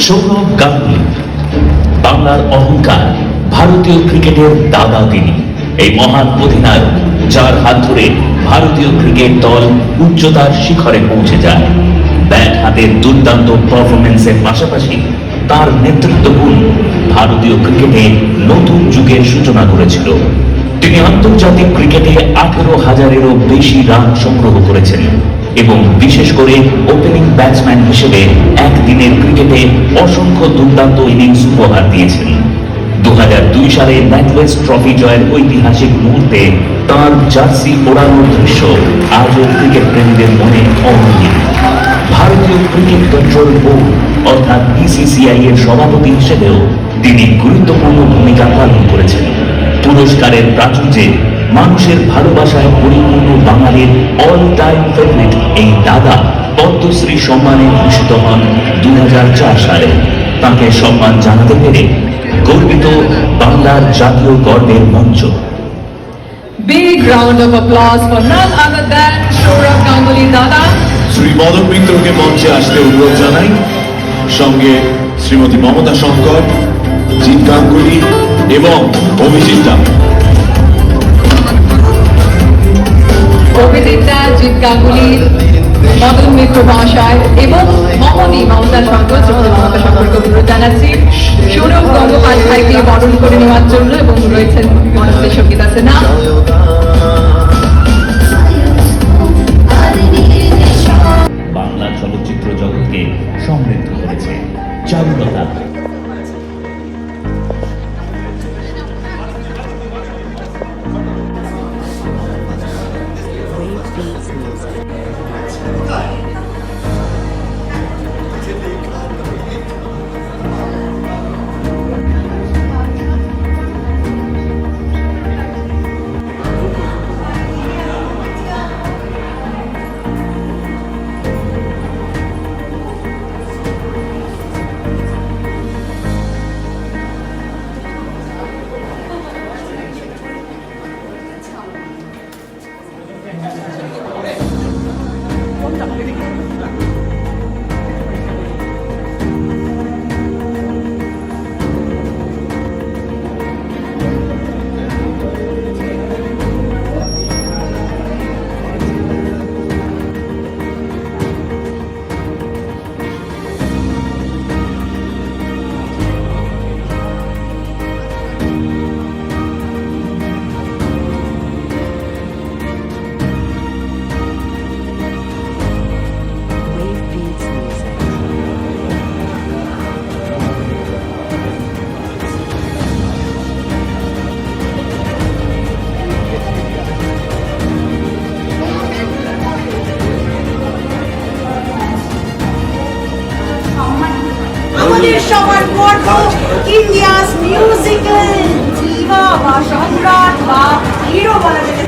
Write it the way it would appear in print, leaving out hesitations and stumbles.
সৌরভ গাঙ্গুলী বাংলার অহংকার, ভারতীয় ক্রিকেটের দাদা তিনি। এই মহান অধিনায়ক যার হাত ধরে ভারতীয় ক্রিকেট দল উচ্চতার শিখরে পৌঁছে যায়। ব্যাট হাতের দুর্দান্ত পারফরমেন্সের পাশাপাশি তার নেতৃত্বগুণ ভারতীয় ক্রিকেটে নতুন যুগের সূচনা করেছিল। তিনি আন্তর্জাতিক ক্রিকেটে 18,000-এরও বেশি রান সংগ্রহ করেছেন এবং বিশেষ করে ওপেনিং ব্যাটসম্যান হিসেবে একদিনের ক্রিকেটে অসংখ্য দুর্দান্ত ইনিংস উপহার দিয়েছেন। 2002 সালে ন্যাটওয়েস্ট ট্রফি জয়ের ঐতিহাসিক মুহূর্তে তাঁর জার্সি ওড়ানোর দৃশ্য আজও ক্রিকেট প্রেমীদের মনে অমলিন। ভারতীয় ক্রিকেট কন্ট্রোল বোর্ড অর্থাৎ BCCI এর সভাপতি হিসেবেও তিনি গুরুত্বপূর্ণ ভূমিকা পালন করেছেন। পুরস্কারের প্রাচুর্যে মানুষের ভালোবাসায় পরিপূর্ণ বাঙালির অল টাইম ফেভারিট এই দাদা পদ্মশ্রী সম্মানে ভূষিত হন 2004 সালে। তাকে সম্মান জানাতে পেরে গর্বিত বাংলার জাতীয় গর্বের মঞ্চ। Big round of applause for none other than Saurav Ganguly Dada. Shri Madan মিত্রকে মঞ্চে আসতে অনুরোধ জানাই, সঙ্গে শ্রীমতী মমতা শঙ্কর, জিৎ গাঙ্গুলী এবং অভিজিৎ জিৎ গাঙ্গুলী, মদন মিত্র মহাশয় এবং মমতা শঙ্কর, মমতা শঙ্করকে অনুরোধ জানাচ্ছি সৌরভ গঙ্গোপাধ্যায়কে বরণ করে নেওয়ার জন্য এবং রয়েছেন মনস্তে সঙ্গীতা সিনহা। বাংলা চলচ্চিত্র জগৎকে সমৃদ্ধ করেছে চারুলতা। আমাদের সবার গর্ব ইন্ডিয়াস মিউজিক্যাল দিবা বা সম্রাট বা হিরো বলা যেতে